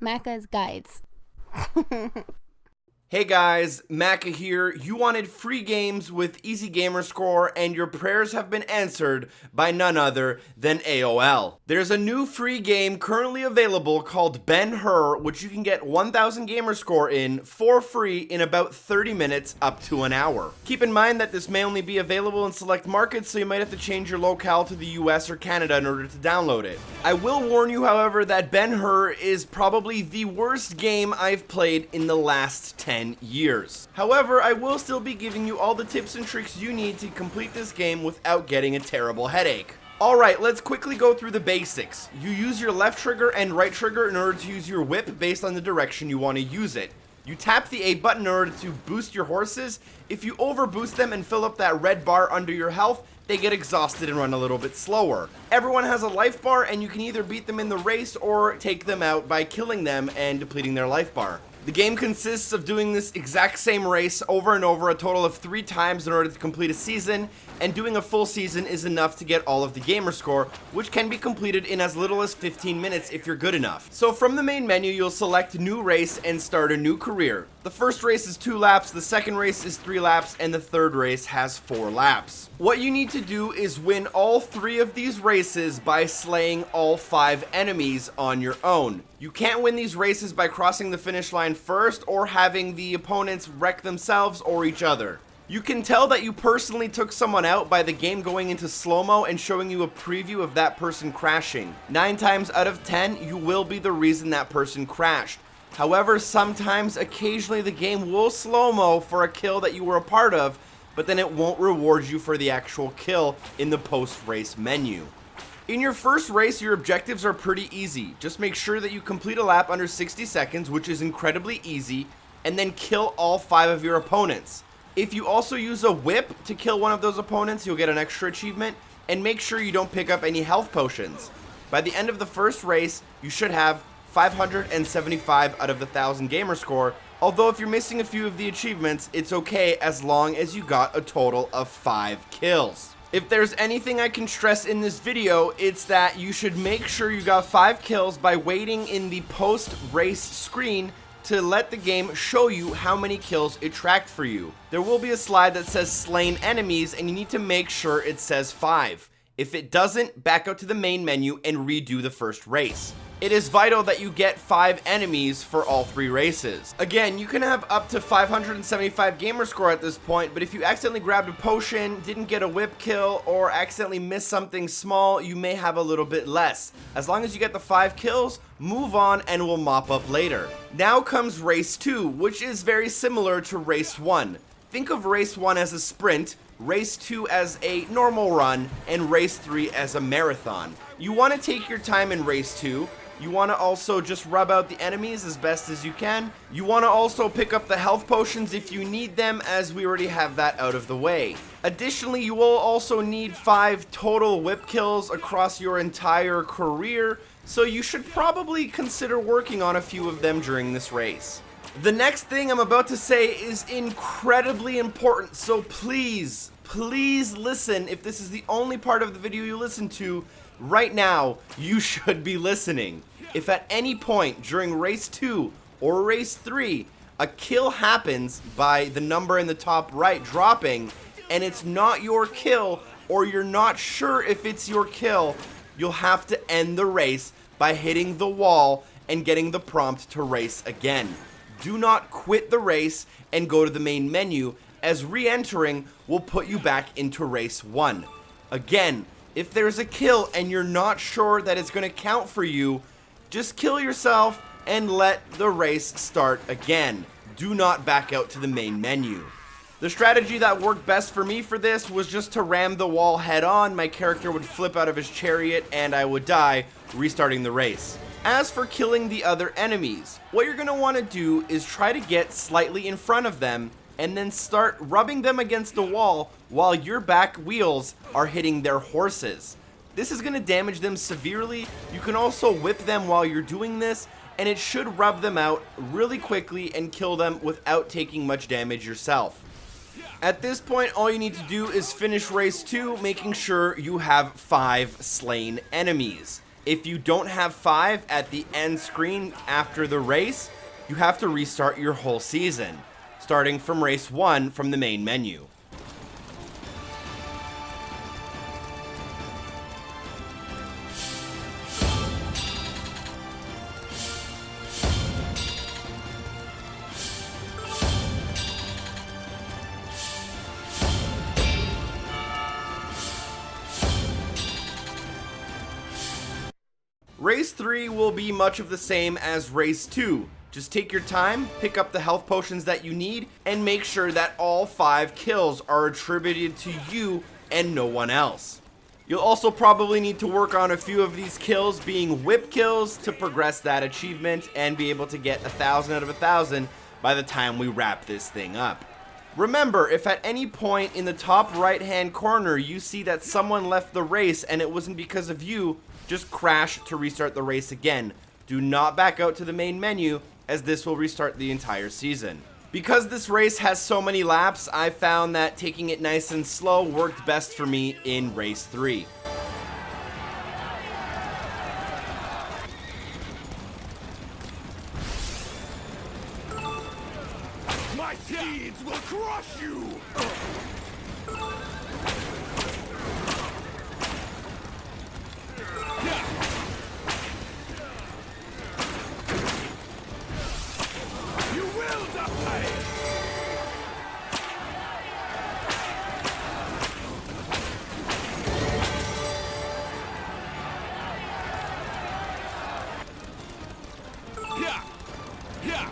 Macca's Guides. Hey guys, Macca here. You wanted free games with easy GamerScore, and your prayers have been answered by none other than AOL. There's a new free game currently available called Ben-Hur, which you can get 1000 GamerScore in for free in about 30 minutes up to an hour. Keep in mind that this may only be available in select markets, so you might have to change your locale to the US or Canada in order to download it. I will warn you, however, that Ben-Hur is probably the worst game I've played in the last 10 years. However, I will still be giving you all the tips and tricks you need to complete this game without getting a terrible headache. Alright, let's quickly go through the basics. You use your left trigger and right trigger in order to use your whip based on the direction you want to use it. You tap the A button in order to boost your horses. If you overboost them and fill up that red bar under your health, they get exhausted and run a little bit slower. Everyone has a life bar, and you can either beat them in the race or take them out by killing them and depleting their life bar. The game consists of doing this exact same race over and over a total of 3 times in order to complete a season, and doing a full season is enough to get all of the gamer score, which can be completed in as little as 15 minutes if you're good enough. So from the main menu, you'll select new race and start a new career. The first race is 2 laps, the second race is 3 laps, and the third race has 4 laps. What you need to do is win all 3 of these races by slaying all 5 enemies on your own. You can't win these races by crossing the finish line first or having the opponents wreck themselves or each other. You can tell that you personally took someone out by the game going into slow-mo and showing you a preview of that person crashing. 9 times out of 10, you will be the reason that person crashed. However, sometimes, occasionally, the game will slow-mo for a kill that you were a part of, but then it won't reward you for the actual kill in the post-race menu. In your first race, your objectives are pretty easy. Just make sure that you complete a lap under 60 seconds, which is incredibly easy, and then kill all 5 of your opponents. If you also use a whip to kill one of those opponents, you'll get an extra achievement, and make sure you don't pick up any health potions. By the end of the first race, you should have 575 out of the 1000 gamer score, although if you're missing a few of the achievements, it's okay as long as you got a total of 5 kills. If there's anything I can stress in this video, it's that you should make sure you got 5 kills by waiting in the post-race screen to let the game show you how many kills it tracked for you. There will be a slide that says slain enemies, and you need to make sure it says 5. If it doesn't, back out to the main menu and redo the first race. It is vital that you get 5 enemies for all 3 races. Again, you can have up to 575 gamer score at this point, but if you accidentally grabbed a potion, didn't get a whip kill, or accidentally missed something small, you may have a little bit less. As long as you get the 5 kills, move on and we'll mop up later. Now comes race 2, which is very similar to race 1. Think of race 1 as a sprint, race 2 as a normal run, and race 3 as a marathon. You want to take your time in race 2. You want to also just rub out the enemies as best as you can. You want to also pick up the health potions if you need them, as we already have that out of the way. Additionally, you will also need 5 total whip kills across your entire career, so you should probably consider working on a few of them during this race. The next thing I'm about to say is incredibly important, so please listen. If this is the only part of the video you listen to, right now, you should be listening. If at any point during race 2 or race 3, a kill happens by the number in the top right dropping, and it's not your kill, or you're not sure if it's your kill, you'll have to end the race by hitting the wall and getting the prompt to race again. Do not quit the race and go to the main menu, as re-entering will put you back into race 1. Again, if there's a kill and you're not sure that it's going to count for you, just kill yourself and let the race start again. Do not back out to the main menu. The strategy that worked best for me for this was just to ram the wall head on. My character would flip out of his chariot and I would die, restarting the race. As for killing the other enemies, what you're going to want to do is try to get slightly in front of them and then start rubbing them against the wall while your back wheels are hitting their horses. This is going to damage them severely. You can also whip them while you're doing this, and it should rub them out really quickly and kill them without taking much damage yourself. At this point, all you need to do is finish race 2, making sure you have 5 slain enemies. If you don't have 5 at the end screen after the race, you have to restart your whole season, starting from race 1 from the main menu. Race 3 will be much of the same as Race 2. Just take your time, pick up the health potions that you need, and make sure that all 5 kills are attributed to you and no one else. You'll also probably need to work on a few of these kills being whip kills to progress that achievement and be able to get 1,000 out of 1,000 by the time we wrap this thing up. Remember, if at any point in the top right hand corner you see that someone left the race and it wasn't because of you, just crash to restart the race again. Do not back out to the main menu, as this will restart the entire season. Because this race has so many laps, I found that taking it nice and slow worked best for me in Race 3. My steeds will crush you! You will die! Yeah! Yeah!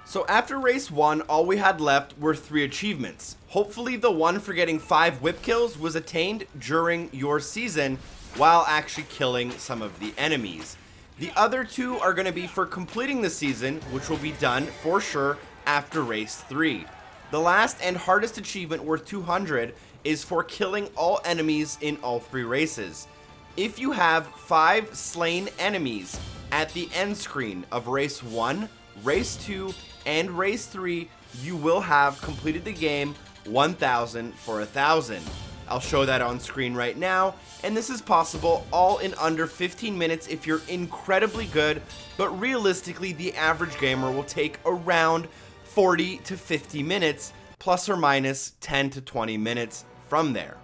So after race 1, all we had left were 3 achievements. Hopefully the one for getting 5 whip kills was attained during your season while actually killing some of the enemies. The other 2 are going to be for completing the season, which will be done for sure after race 3. The last and hardest achievement, worth 200, is for killing all enemies in all 3 races. If you have 5 slain enemies at the end screen of race 1, race 2, and race 3, you will have completed the game 1,000 for 1,000. I'll show that on screen right now, and this is possible all in under 15 minutes if you're incredibly good, but realistically the average gamer will take around 40 to 50 minutes, plus or minus 10 to 20 minutes from there.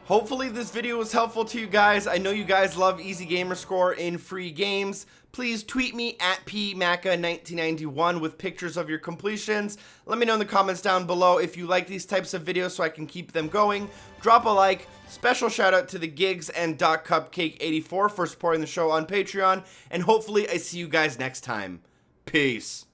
Hopefully this video was helpful to you guys. I know you guys love easy gamer score in free games. Please tweet me at pmaca1991 with pictures of your completions. Let me know in the comments down below if you like these types of videos so I can keep them going. Drop a like. Special shout out to the Gigs and Cupcake84 for supporting the show on Patreon. And hopefully I see you guys next time. Peace.